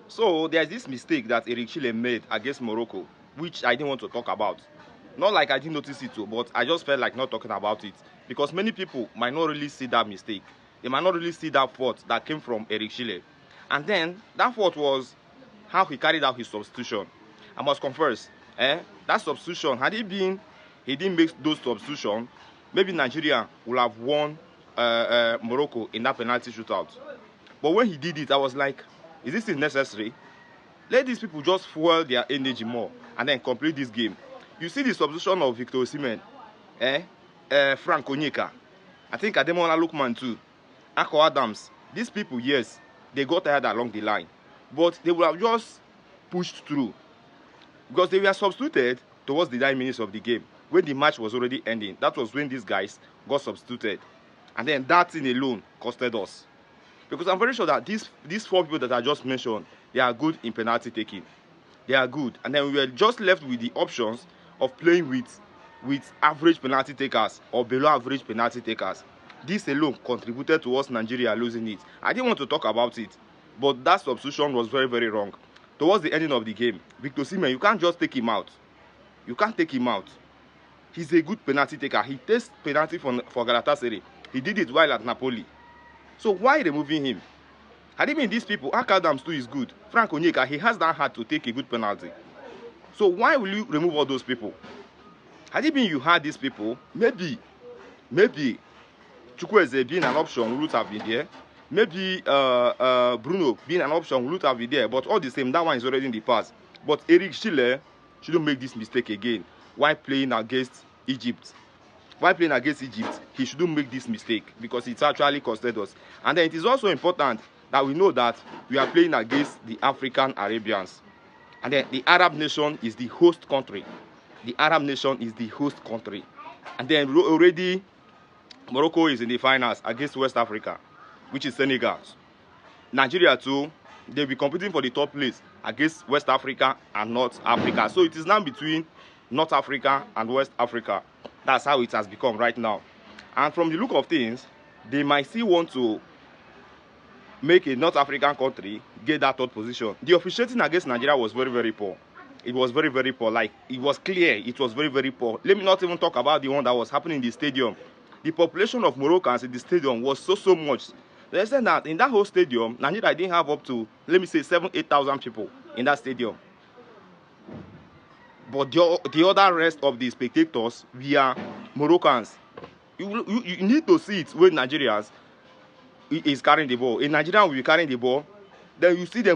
So there's this mistake that Eric Chille made against Morocco, which I didn't want to talk about. Not like I didn't notice it too, but I just felt like not talking about it. Because many people might not really see that mistake. They might not really see that fault that came from Eric Chille. And then that fault was how he carried out his substitution. I must confess, that substitution, had it been he didn't make those substitutions, maybe Nigeria would have won Morocco in that penalty shootout. But when he did it, I was like, is this still necessary? Let these people just fuel their energy more and then complete this game. You see the substitution of Victor Osimhen, Frank Onyeka, I think Ademola Lookman too, Ako Adams. These people, yes, they got tired along the line, but they would have just pushed through because they were substituted towards the 9 minutes of the game when the match was already ending. That was when these guys got substituted, and then that thing alone costed us. Because I'm very sure that these 4 people that I just mentioned, they are good in penalty taking. They are good. And then we were just left with the options of playing with average penalty takers or below average penalty takers. This alone contributed towards Nigeria losing it. I didn't want to talk about it, but that substitution was very, very wrong. Towards the ending of the game, Victor Osimhen, you can't just take him out. You can't take him out. He's a good penalty taker. He takes penalty for Galatasaray. He did it while at Napoli. So why removing him? Had it been these people, Adams too is good. Frank Onyeka, he has that heart to take a good penalty. So why will you remove all those people? Had it been you had these people, maybe Chukwueze being an option would have been there. Maybe Bruno being an option would have been there. But all the same, that one is already in the past. But Eric Chille shouldn't make this mistake again. Why playing against Egypt? While playing against Egypt, he shouldn't make this mistake because it's actually costed us. And then it is also important that we know that we are playing against the African Arabians. And then the Arab nation is the host country. The Arab nation is the host country. And then already Morocco is in the finals against West Africa, which is Senegal. Nigeria too, they'll be competing for the top place against West Africa and North Africa. So it is now between North Africa and West Africa. That's how it has become right now. And from the look of things, they might still want to make a North African country get that 3rd position. The officiating against Nigeria was very, very poor. It was very, very poor. Like, it was clear it was very, very poor. Let me not even talk about the one that was happening in the stadium. The population of Moroccans in the stadium was so much. They said that in that whole stadium, Nigeria didn't have up to, let me say, 7,000-8,000 people in that stadium. But the other rest of the spectators were Moroccans. You need to see it when Nigerians is carrying the ball. In Nigeria, will be carrying the ball. Then you see them